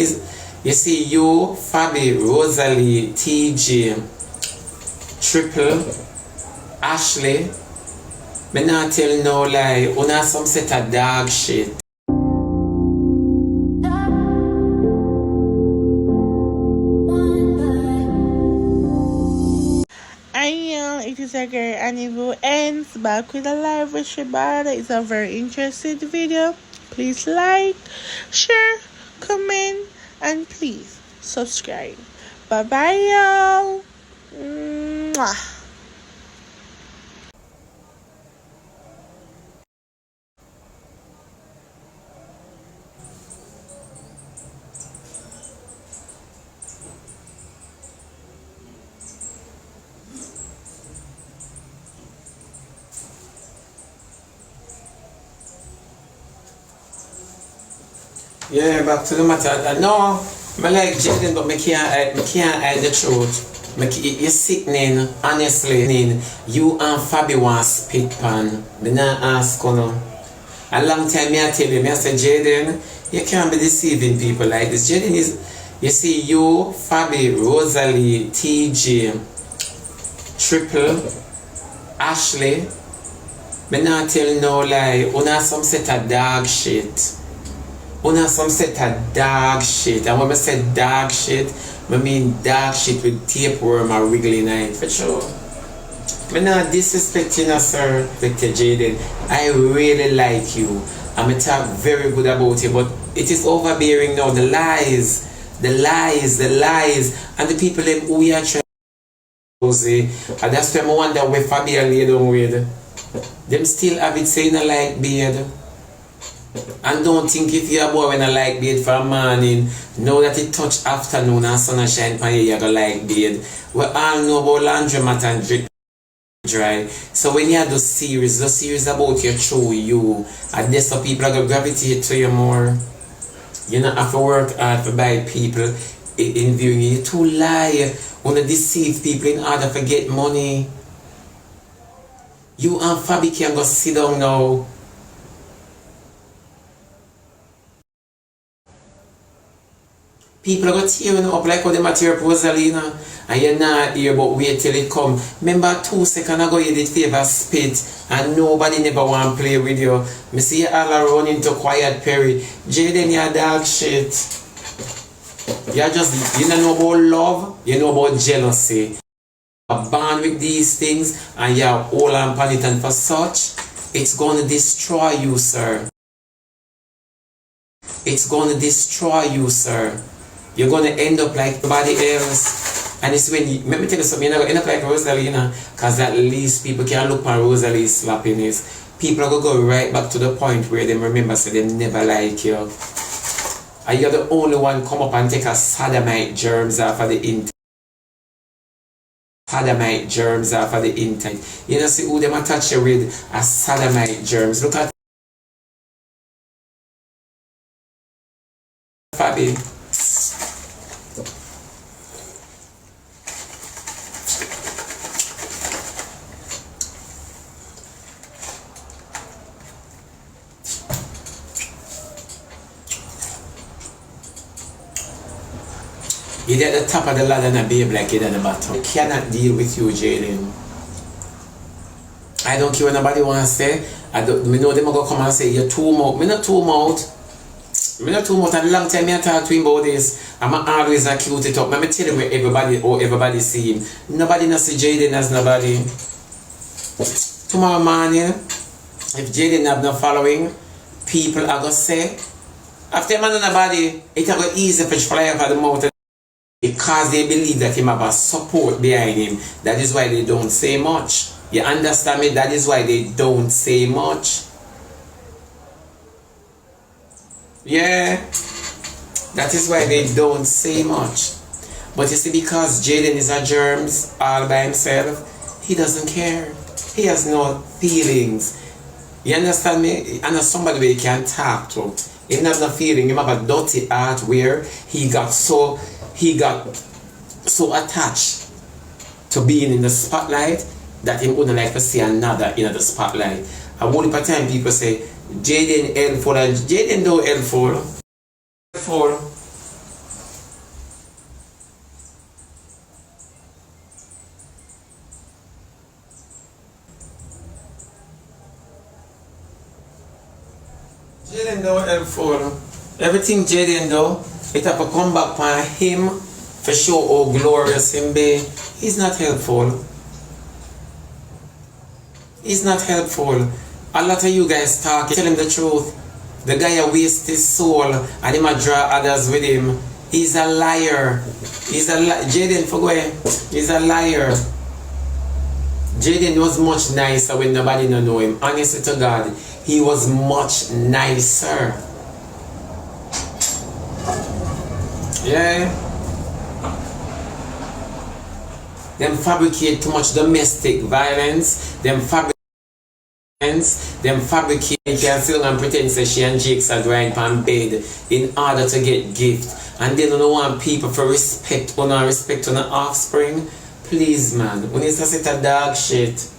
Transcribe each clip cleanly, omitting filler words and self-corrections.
You see, you, Fabi, Rosalie, TJ, Triple, Ashley, me not tell no lie, una some set of dog shit. It is a girl Anivu ends back with a live with Shebada. It's a very interesting video. Please like, share, comment, and please subscribe. Bye bye, y'all. Mwah. Yeah, back to the matter. No, I like Jayden, but I can't hide the truth. You're sickening, honestly. You and Fabi want spit pan. I not ask you. A long time I tell you, I say, Jayden, you can't be deceiving people like this. Jayden is, you see, you, Fabi, Rosalie, TJ, Triple, Ashley, I not tell no lie. Una some set of dog shit. Una some set of dog shit. And when I say dog shit, I mean dog shit with tapeworm or wiggly knife for sure. I'm not disrespecting you, sir, Dr. Jayden. I really like you. I'm talk very good about you, but it is overbearing now. The lies. And the people them who we are trying to say. And that's why I wonder where Fabi lay down with. Them still have it saying I like beard. And don't think if you're a boy when I like beard for a morning, know that it touch afternoon and sun shine pan you gonna like beard. We all know about laundromat and drip dry. So when you have those series about your true you, and that's how people are gonna gravitate to you more. You not have to work hard to buy people in viewing you. You too lie. Wanna deceive people in order to get money. You and Fabi can go sit down now. People are going to tear up like how they tear up Rosalina. And you're not here but wait till it come. Remember 2 seconds ago you did favor spit and nobody never want to play with you. Me see you all around into Quiet Perry. Jayden, you're dog shit. You don't know about love, you know about jealousy. You're born with these things and you're all on planet, and for such, it's going to destroy you, sir. It's going to destroy you, sir. You're going to end up like somebody else. And it's when you, let me tell you something, you're not going to end up like Rosalie, because at least people can look on Rosalie's slappiness. People are going to go right back to the point where they remember so they never like you. And you're the only one come up and take a sodomite germs off of the internet. Sodomite germs off of the internet. You know, see who them attach you with a sodomite germs. Look at Fabi. You're at the top of the ladder and a babe like you're at the bottom. I cannot deal with you, Jayden. I don't care what nobody wants to say. I know them are going to come and say, you're too much. I'm not too much. I'm not too much. And a long time I talk to him about this. I'm always accuse it up. Let me tell him where everybody see him. Nobody not see Jayden as nobody. Tomorrow morning, if Jayden have no following, people are going to say, after man and nobody, it's going to go easy for fly over the mountain. Because they believe that him have a support behind him. That is why they don't say much. You understand me? That is why they don't say much. Yeah. That is why they don't say much. But you see, because Jayden is a germs all by himself, he doesn't care. He has no feelings. You understand me? And as somebody where you can talk to. He has no feeling. He have a dirty heart where he got so attached to being in the spotlight that he wouldn't like to see another in the spotlight. And one time people say, Jayden helpful, and Jayden don't helpful. Jayden no helpful. Everything Jayden do, it have to come back on him for show how glorious him be. He's not helpful. He's not helpful. A lot of you guys talk, tell him the truth. The guy a waste his soul and him a draw others with him. He's a liar. He's a Jayden for going. He's a liar. Jayden was much nicer when nobody no know him. Honestly to God, he was much nicer. Yeah. Them fabricate too much domestic violence. Them fabricate, can still and pretend say she and Jakes are grind pan bed in order to get gift. And they don't want people for respect on the offspring. Please man, when is a sit a dog shit?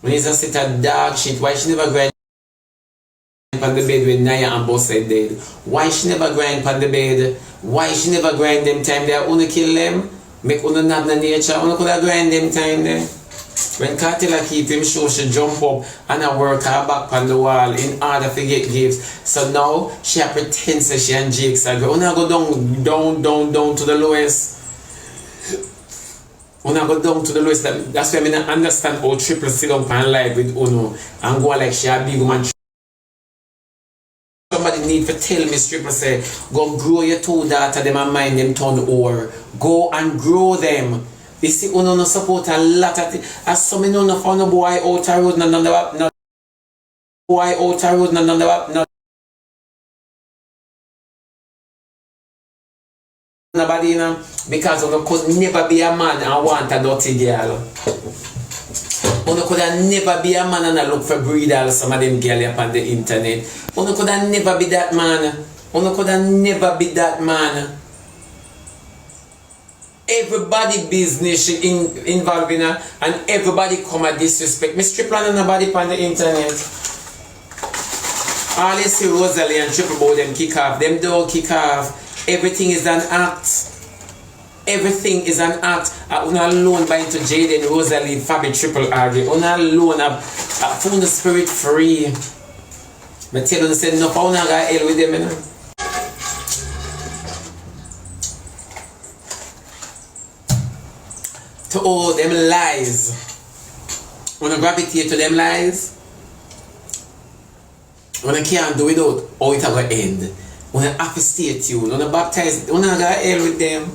When is a sit a dog shit, why she never grind on the bed when Naya and Boss said dead? Why she never grind on the bed? Why she never grind them time there? Wanna kill them? Make una not na nature, una could have grind them time there. When Cartilla keep him show, she jump up and I work her back on the wall in order to get gifts. So now she pretends that she and Jakes are going. Una go down to the lowest. Una go down to the lowest. That's why I mean I understand how Triple sit down and live with Uno and go like she a big woman. Somebody need to tell me Triple say, go grow your two daughters, them and mind them turn over. Go and grow them. You see, Uno no support a lot of things. As some no found no boy out the road, no boy out the road, no nobody, you know, because Uno could never be a man and want a dirty girl. Uno could never be a man and look for breeders, some of them girls up on the internet. Uno could never be that man. Uno could never be that man. Everybody business involved in her and everybody come at disrespect. Me strip on nobody on the internet. All you see Rosalie and Triple Bow them kick off. Them don't kick off. Everything is an act. Everything is an act. Una alone by into Jayden, Rosalie, Fabi, Triple argue. Una alone have found the spirit free. But tell you say no for una got hell with them, you know. To all them lies. Wanna gravitate to them lies? Wanna can't do without how it gonna end. Wanna have to stay tuned. Wanna baptize. Wanna go hell with them.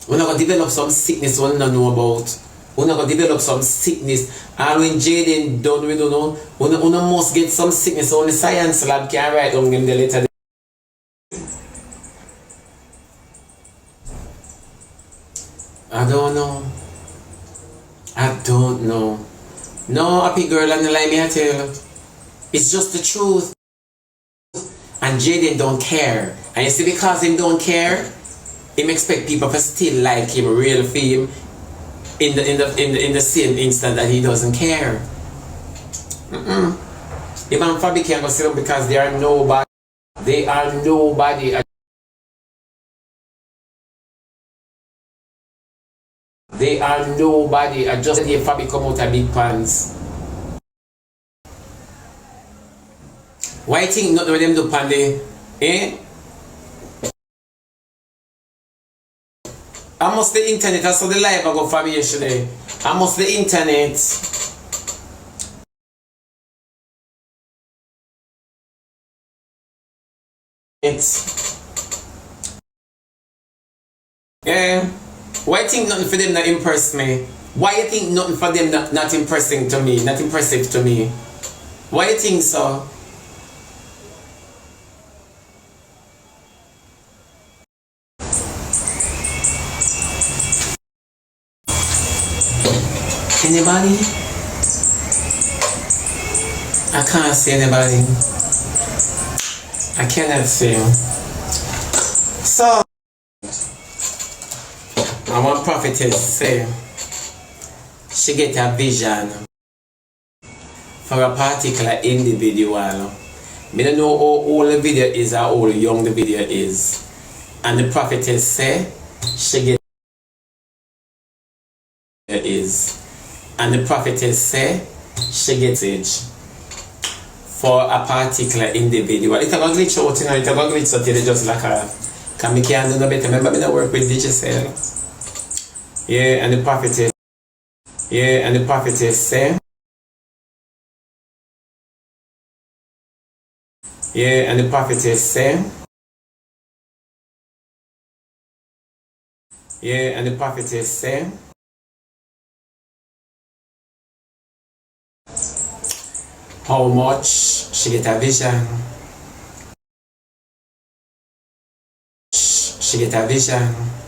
Wanna go develop some sickness we don't know about. Wanna go develop some sickness. And when Jayden done we don't know. Wanna must get some sickness. Only science lab can write down them the letter. I don't know. I don't know. No, happy girl and the lie me I tell. It's just the truth. And Jayden don't care. And you see because him don't care, him expect people to still like him, real fame in the same instant that he doesn't care. Him and Fabi can't go sit up because they are nobody. They are nobody. They are nobody. I just hear Fabi come out of big pants. Why you think not with them do pande? Eh? I must the internet. I saw the live I got Fabi yesterday. I must the internet. Yeah. Why you think nothing for them not impress me? Why you think nothing for them not impressing to me? Not impressive to me? Why you think so? Anybody? I can't see anybody. I cannot see. So and one prophetess say she get a vision for a particular individual. Me don't know how old the video is or how young the video is. And the prophetess say she get is. And the prophetess say she gets age. for a particular individual. It's a glitch out, you know, it's a glitch out, they just like a, can me can't do no better. Remember me not work with Digicel. Yeah, and the prophetess, yeah, and the prophetess say, yeah, and the prophetess say, yeah, and the prophetess say, how much she get a vision, she get a vision.